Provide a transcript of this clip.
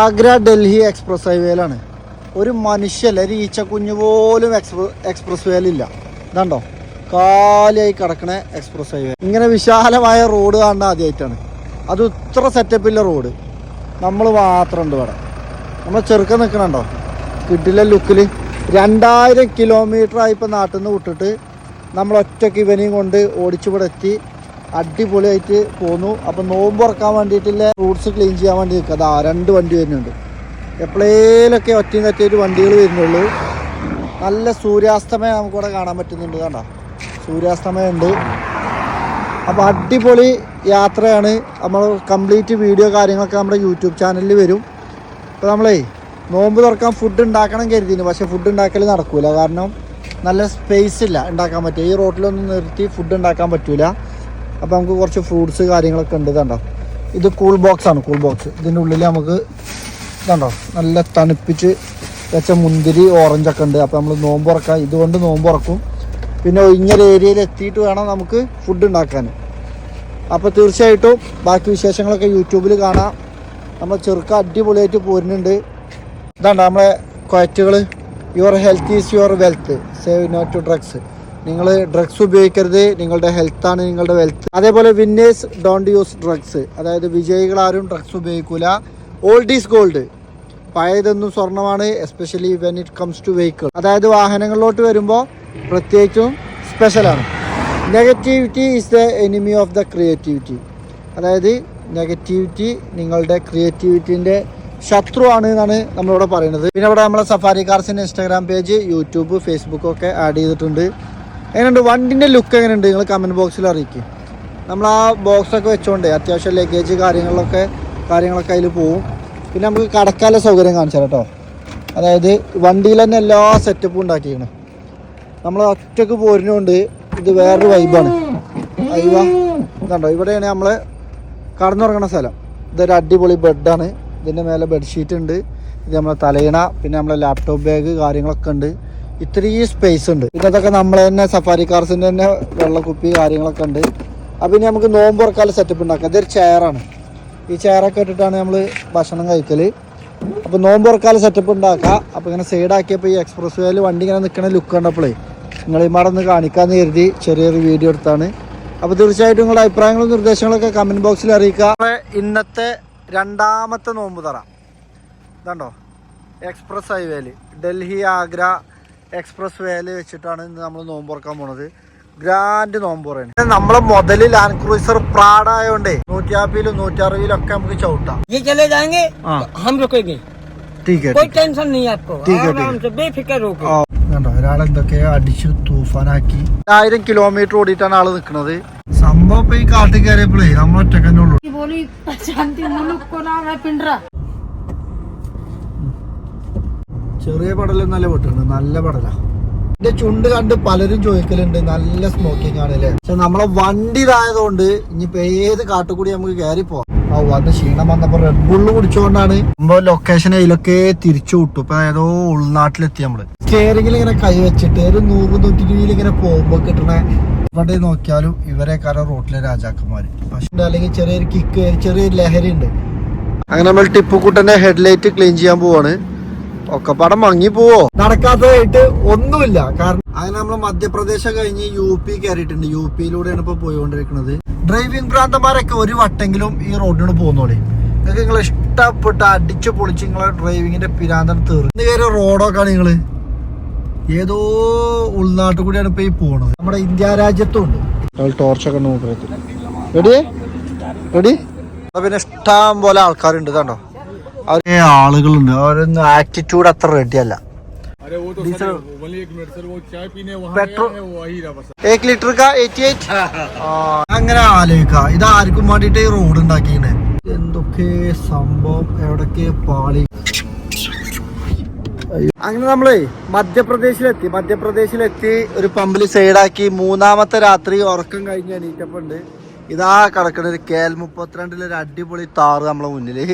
Agra Delhi express ഹൈവേയിലാണ്. ഒരു മനുഷ്യല്ല, ഒരു ഈച്ചക്കുഞ്ഞു പോലും എക്സ്പ്രസ് വേയിലില്ല. ഇതാണ്ടോ കാലിയായി കിടക്കണ എക്സ്പ്രസ് ഹൈവേ. ഇങ്ങനെ വിശാലമായ റോഡ് കാണുന്ന ആദ്യമായിട്ടാണ്. അത് ഇത്ര സെറ്റപ്പില്ല റോഡ്. നമ്മൾ മാത്രം ഉണ്ട് ഇവിടെ. നമ്മൾ ചെറുക്കം നിൽക്കണുണ്ടോ കിട്ടില്ല ലുക്കിൽ. 2000 കിലോമീറ്ററായി ഇപ്പം നാട്ടിൽ നിന്ന് വിട്ടിട്ട് നമ്മൾ ഒറ്റയ്ക്ക് ഇവനെയും കൊണ്ട് ഓടിച്ചിവിടെ എത്തി. അടിപൊളിയായിട്ട് പോന്നു. അപ്പം നോമ്പ് തുറക്കാൻ വേണ്ടിയിട്ടുള്ള ഫ്രൂട്ട്സ് ക്ലീൻ ചെയ്യാൻ വേണ്ടി നിൽക്കുക. അതാ 2 വണ്ടി വരുന്നുണ്ട്. എപ്പോഴേലൊക്കെ ഒറ്റയും തെറ്റിയിട്ട് വണ്ടികൾ വരുന്നുള്ളൂ. നല്ല സൂര്യാസ്തമയം നമുക്കിവിടെ കാണാൻ പറ്റുന്നുണ്ട്. കണ്ടോ സൂര്യാസ്തമയം ഉണ്ട്. അപ്പോൾ അടിപൊളി യാത്രയാണ്. നമ്മൾ കംപ്ലീറ്റ് വീഡിയോ കാര്യങ്ങളൊക്കെ നമ്മുടെ യൂട്യൂബ് ചാനലിൽ വരും. അപ്പോൾ നമ്മളേ നോമ്പ് തുറക്കാൻ ഫുഡ് ഉണ്ടാക്കണം കരുതിന്, പക്ഷേ ഫുഡ് ഉണ്ടാക്കൽ നടക്കൂല. കാരണം നല്ല സ്പേസ് ഇല്ല ഉണ്ടാക്കാൻ പറ്റുക. ഈ റോട്ടിലൊന്നും നിർത്തി ഫുഡ് ഉണ്ടാക്കാൻ പറ്റൂല. അപ്പോൾ നമുക്ക് കുറച്ച് ഫ്രൂട്ട്സ് കാര്യങ്ങളൊക്കെ ഉണ്ട്. ഇതുണ്ടോ ഇത് കൂൾ ബോക്സാണ്. കൂൾ ബോക്സ് ഇതിൻ്റെ ഉള്ളിൽ നമുക്ക് ഇതുണ്ടോ നല്ല തണുപ്പിച്ച് വെച്ച മുന്തിരി ഓറഞ്ചൊക്കെ ഉണ്ട്. അപ്പോൾ നമ്മൾ നോമ്പ് തുറക്കാം, ഇതുകൊണ്ട് നോമ്പ് തുറക്കും. പിന്നെ ഒഴിഞ്ഞൊരു ഏരിയയിൽ എത്തിയിട്ട് വേണം നമുക്ക് ഫുഡ് ഉണ്ടാക്കാൻ. അപ്പോൾ തീർച്ചയായിട്ടും ബാക്കി വിശേഷങ്ങളൊക്കെ യൂട്യൂബിൽ കാണാം. നമ്മൾ ചെറുക്ക അടിപൊളിയായിട്ട് പോരുന്നുണ്ട്. ഇതാണ്ട് നമ്മളെ ക്വയറ്റുകൾ. Your health is your wealth, save not to drugs. നിങ്ങൾ ഡ്രഗ്സ് ഉപയോഗിക്കരുത്, നിങ്ങളുടെ ഹെൽത്താണ് നിങ്ങളുടെ വെൽത്ത്. അതേപോലെ വിന്നേഴ്സ് ഡോണ്ട് യൂസ് ഡ്രഗ്സ്, അതായത് വിജയികളാരും ഡ്രഗ്സ് ഉപയോഗിക്കില്ല. ഓൾഡ് ഈസ് ഗോൾഡ്, പഴയതൊന്നും സ്വർണ്ണമാണ്. Especially when it comes to vehicle, അതായത് വാഹനങ്ങളിലോട്ട് വരുമ്പോൾ പ്രത്യേകിച്ചും സ്പെഷ്യലാണ്. Negativity is the enemy of the creativity, അതായത് നെഗറ്റിവിറ്റി നിങ്ങളുടെ ക്രിയേറ്റിവിറ്റീൻ്റെ ശത്രുവാണ് എന്നാണ് നമ്മളിവിടെ പറയുന്നത്. പിന്നെ ഇവിടെ നമ്മളെ സഫാരി കാർസിൻ്റെ ഇൻസ്റ്റാഗ്രാം പേജ്, യൂട്യൂബ്, ഫേസ്ബുക്ക് ഒക്കെ ആഡ് ചെയ്തിട്ടുണ്ട്. എങ്ങനെയുണ്ട് വണ്ടിൻ്റെ ലുക്ക് എങ്ങനെയുണ്ട് നിങ്ങൾ കമൻറ്റ് ബോക്സിൽ അറിയിക്കും. നമ്മൾ ആ ബോക്സൊക്കെ വെച്ചുകൊണ്ട് അത്യാവശ്യം ലഗേജ് കാര്യങ്ങളൊക്കെ അതിൽ പോവും. പിന്നെ നമുക്ക് കടക്കാനുള്ള സൗകര്യം കാണിച്ചാൽ കേട്ടോ. അതായത് വണ്ടിയിൽ തന്നെ എല്ലാ സെറ്റപ്പും ഉണ്ടാക്കിയാണ്. നമ്മൾ ഒറ്റക്ക് പോരുന്നതുകൊണ്ട് ഇത് വേറൊരു വൈബാണ്. ഇതുണ്ടോ ഇവിടെയാണ് നമ്മൾ കടന്നുറങ്ങുന്ന സ്ഥലം. ഇതൊരു അടിപൊളി ബെഡാണ്. ഇതിൻ്റെ മേലെ ബെഡ്ഷീറ്റ് ഉണ്ട്. ഇത് നമ്മളെ തലയിണ, പിന്നെ നമ്മളെ ലാപ്ടോപ്പ് ബാഗ് കാര്യങ്ങളൊക്കെ ഉണ്ട്. ഇത്രയും സ്പേസ് ഉണ്ട്. ഇതൊക്കെ നമ്മളെ തന്നെ സഫാരി കാർസിൻ്റെ തന്നെ വെള്ളക്കുപ്പി കാര്യങ്ങളൊക്കെ ഉണ്ട്. അപ്പം ഇനി നമുക്ക് നോമ്പ് തുറക്കാനുള്ള സെറ്റപ്പ് ഉണ്ടാക്കാം. ഇതൊരു ചെയറാണ്. ഈ ചെയറൊക്കെ ഇട്ടിട്ടാണ് നമ്മൾ ഭക്ഷണം കഴിക്കൽ. അപ്പോൾ നോമ്പ് തുറക്കാനുള്ള സെറ്റപ്പ് ഉണ്ടാക്കാം. അപ്പോൾ ഇങ്ങനെ സൈഡാക്കിയപ്പോൾ ഈ എക്സ്പ്രസ് വേയിൽ വണ്ടി ഇങ്ങനെ നിൽക്കുന്ന ലുക്ക് കണ്ടപ്പോഴേ നിങ്ങളിമാടൊന്ന് കാണിക്കാമെന്ന് കരുതി ചെറിയൊരു വീഡിയോ എടുത്താണ്. അപ്പോൾ തീർച്ചയായിട്ടും നിങ്ങളുടെ അഭിപ്രായങ്ങളും നിർദ്ദേശങ്ങളൊക്കെ കമൻറ്റ് ബോക്സിൽ അറിയിക്കുക. ഇന്നത്തെ 2ാമത്തെ നോമ്പ് തറ ഇതാണ്ടോ എക്സ്പ്രസ് ഹൈവേയിൽ ഡൽഹി ആഗ്ര എക്സ്പ്രസ് വേയിൽ വെച്ചിട്ടാണ് ഇന്ന് നമ്മൾ നോമ്പ് തുറക്കാൻ പോണത്. ഗ്രാൻഡ് നോമ്പ് തുറയാണ്. നമ്മളെ മുതൽ ലാൻഡ് ക്രൂസർ പ്രാഡ് ആയതുകൊണ്ടേ 150-ലും 160-ലും ഒക്കെ നമുക്ക് ചവിട്ടാം. ഒരാളെന്തൊക്കെയോ അടിച്ചു തൂഫാനാക്കി. 1000 കിലോമീറ്റർ ഓടിയിട്ടാണ് ആള് നിക്കണത്. സംഭവം ഇപ്പൊ ഈ കാട്ടിൽ കയറിയപ്പോഴേ നമ്മൾ ഒറ്റക്കന്നെ ഉള്ളൂ. ചെറിയ പടലൊന്നല്ല പൊട്ടുണ്ട്, നല്ല പടലാ. എന്റെ ചുണ്ട് കണ്ട് പലരും ചോദിക്കലുണ്ട് നല്ല സ്മോക്കിംഗ് ആണല്ലേ. പക്ഷെ നമ്മളെ വണ്ടി ഇതായതുകൊണ്ട് ഇനിയിപ്പോ ഏത് കാട്ടുകൂടി നമുക്ക് കയറി പോവാം. വന്ന് ക്ഷീണം വന്നപ്പോ റെഡ് ബുള്ള് കുടിച്ചുകൊണ്ടാണ് നമ്മൾ ലൊക്കേഷൻ അതിലൊക്കെ തിരിച്ചു വിട്ടു. ഇപ്പൊ ഏതോ ഉൾനാട്ടിലെത്തി. നമ്മള് സ്റ്റിയറിംഗിൽ ഇങ്ങനെ കൈ വെച്ചിട്ട് ഒരു 100-120 ഇങ്ങനെ പോകുമ്പോ കിട്ടണ ഇവിടെ നോക്കിയാലും ഇവരെ കാരണം റോട്ടിലെ രാജാക്കന്മാര്. പക്ഷെ അല്ലെങ്കിൽ ചെറിയൊരു കിക്ക്, ചെറിയൊരു ലഹരി ഉണ്ട്. അങ്ങനെ നമ്മൾ ടിപ്പുക്കുട്ടന്റെ ഹെഡ്ലൈറ്റ് ക്ലീൻ ചെയ്യാൻ പോവാണ്. ഒക്കെ പടം മങ്ങി പോവോ നടക്കാത്തതായിട്ട് ഒന്നുമില്ല. കാരണം അങ്ങനെ നമ്മൾ മധ്യപ്രദേശ് കഴിഞ്ഞ് UP കയറിയിട്ടുണ്ട്. UPയിലൂടെയാണ് ഇപ്പൊ പോയിക്കൊണ്ടിരിക്കുന്നത്. ഡ്രൈവിംഗ് ഭ്രാന്തന്മാരൊക്കെ ഒരു വട്ടെങ്കിലും ഈ റോഡിനോട് പോകുന്നോളെ. നിങ്ങൾക്ക് നിങ്ങൾ ഇഷ്ടപ്പെട്ട് അടിച്ചു പൊളിച്ച് നിങ്ങളെ ഡ്രൈവിങ്ങിന്റെ പിരാന്തം തീർന്നു കയറിയ റോഡൊക്കെയാണ് നിങ്ങള് ഏതോ ഉൾനാട്ടു കൂടിയാണ് ഇപ്പൊ ഈ പോണത്. നമ്മുടെ ഇന്ത്യ രാജ്യത്തും ഉണ്ട്. ടോർച്ചൊക്കെ റെഡി റെഡി. പിന്നെ ഇഷ്ടം പോലെ ആൾക്കാരുണ്ട്. കണ്ടോ ആളുകളുണ്ട്. അവരൊന്നും ആറ്റിറ്റ്യൂഡ് അത്ര റെഡിയല്ല. Petrol 1 litre 88. അങ്ങനെ ആലോചിക്ക ഇത് ആർക്കും വേണ്ടിട്ട് ഈ റോഡ് ഉണ്ടാക്കിയാണ്. എന്തൊക്കെ സംഭവം, എവിടൊക്കെ പാളി. അങ്ങനെ നമ്മളേ മധ്യപ്രദേശിലെത്തി ഒരു പമ്പിൽ സൈഡാക്കി 3ാമത്തെ രാത്രി ഉറക്കം കഴിഞ്ഞ് എണീറ്റപ്പുണ്ട് ഇതാ കിടക്കണ ഒരു KL 32 ഒരു അടിപൊളി താറ് നമ്മളെ മുന്നില്.